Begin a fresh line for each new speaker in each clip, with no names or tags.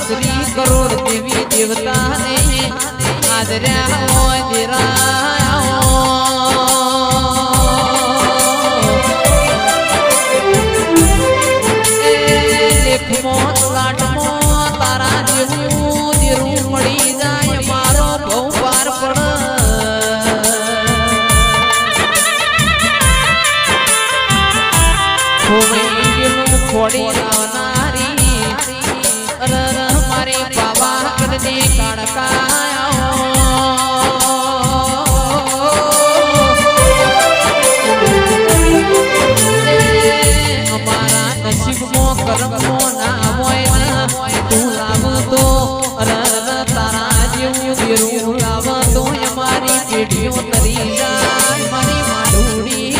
કોટાશ્રી કરોડ દેવી દેવતાને આદર્યા હોય લેખમો લાટમો તારા જેવું દેરું મળી જાય મારો બહુ પાર પડ ખોડી લાવનારી મારે બાબા કરને કાળકાયો અમારા નસીબમાં કર્મો ના હોય તું લાવતો તારા જેવું દેરું લાવતો અમારી પેઢીઓ તરી જાય મારી માડુડી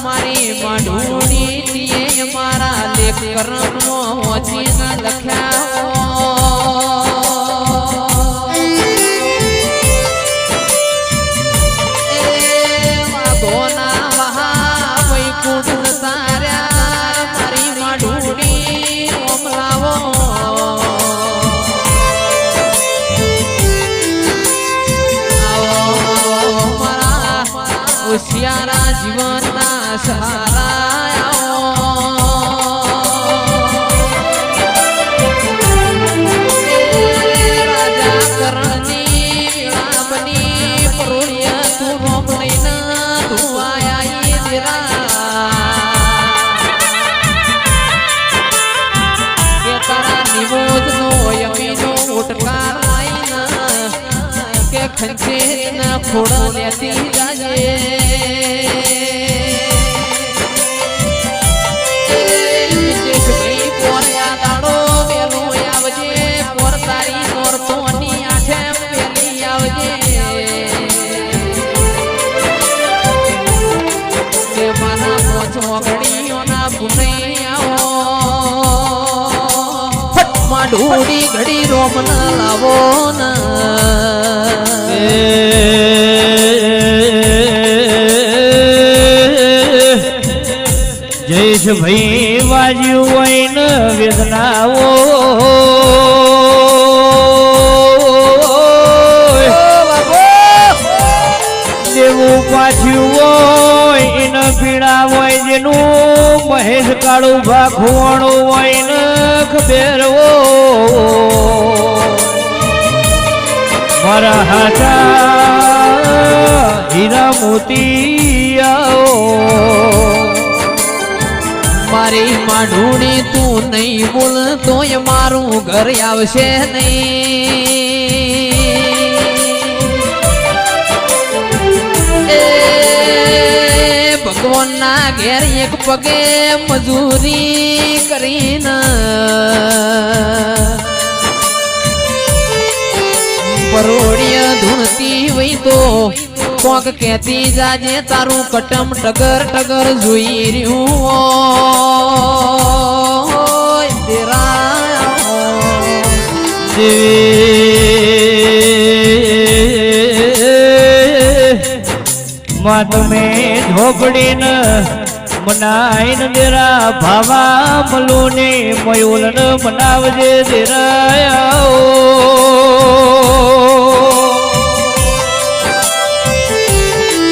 મારી માઢુડી મારા લેખ કર્મો હોજી ના લખ્યા ગોના વહા વૈકુંઠ તાર્યા મારી માઢુડી ઓમલાવો હોશિયારા જીવનના સહારા રાજા કરણની વિળાપની પરોળ્ય તું રોમ લઈને તું આયા કે તારા નિમોદનો યમીનો ઉટકાર લઈને કે ખંચેરીના ખોડા લેતી જાજે ઢોડી ઘડી રોમ ન લાવો ન
જયેશ ભાઈ વાજ્યું હોય ને વેદનાઓ દેવું પાછું હોય એને પીડા હોય જેનું મહેશ કાળું ભાખવાણું હોય ને ખબેરવો મારા હાથા હીરા મોતી આવો
મારી માઢુડી તું નહીં બોલ તોય મારું ઘર આવશે નહીં ભગવાન ના ઘેર એક પગે મજૂરી કરીને પરોળિય ધૂણતી વઈ તો કોક કહેતી જાજે તારું કટમ ટગર ટગર જોઈ રહ્યું
માં તમે ઢોકડીને મનાઈને દેરા ભાવા મલુને મયુલન મનાવજે દેરાયા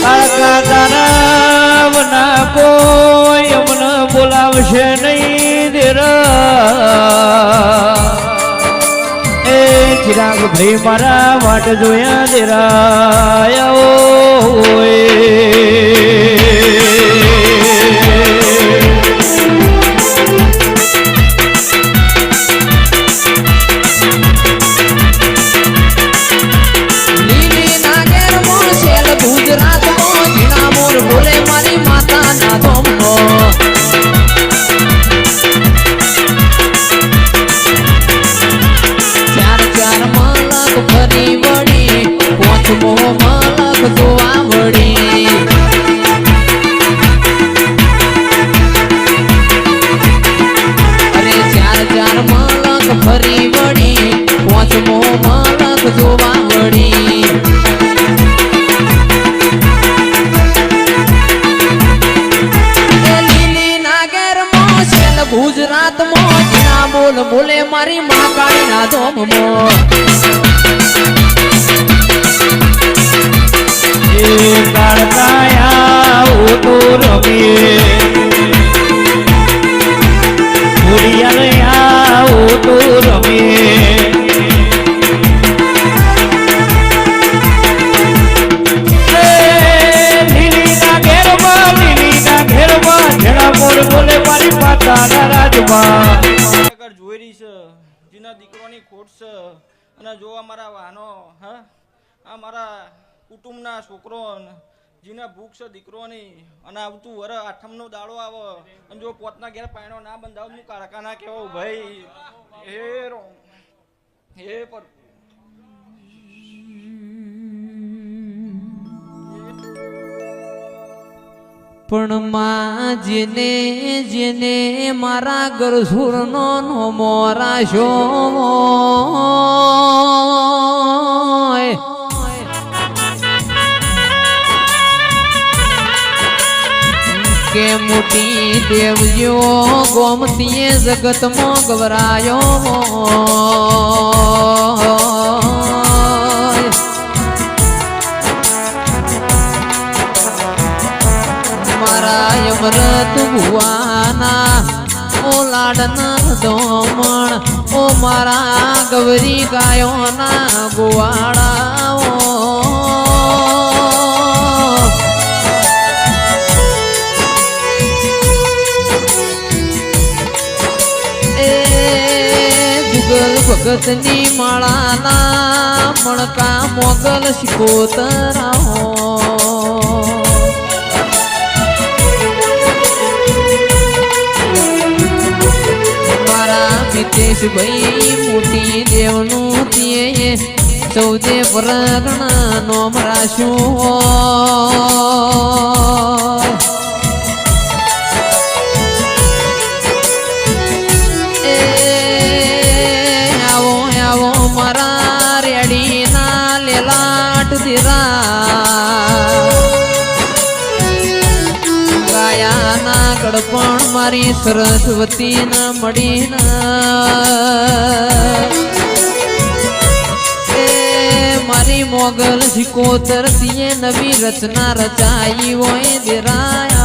કાકા તારા વના કો અમને બોલાવશે નહીં દેરા એ ચિરાગ ભાઈ મારા વાટ જોયા દેરા
બોલે મારી માતા ના ધોમનો ચાર ચાર મલક ફરી વળી પોચમો મલક જોવા વળી અરે ચાર ચાર મલક ફરી વળી પોચમો મલક જોવા વળી ગુજરાત માં જીના બોલ બોલે મારી માં કાળી ના ધોમ
બોલે મારી માતાના રાજમાં
જોઈ રહી છે જેના દીકરોની ખોટ છે અને જો અમારા વાહનો હા આ મારા કુટુંબના છોકરો જેના ભૂખ છે દીકરોની અને આવતું વર આઠમનો દાડો આવે અને જો પોતના ઘેર પાયણો ના બંધાવ હું કારકા ના કહેવો ભાઈ હે પર
પણ માં જેને જેને મારા ગરસુરનો નોમો રાશો કે મોટી દેવજો ગોમતીએ જગતમાં ગવરાયો અમરત ભુવાના ઓ લાડના દોમણ ઓ મારા ગવરી ગાયોના ગોવાળાઓ એ જુગલ ભગતની માળાના મણકા મોગલ શિકોતરાઓ ભાઈ મોટી દેવનું તે ચૌદે પરગણા નોમ રાશું એ આવો આવો મારા રેડી ના લેલાટ ધીરા ગાયાના ગડપણ મારી સરસ્વતી ના મળી મારી મોગલ શિકોતર નવી રચના રચાઈ હોય દેરાય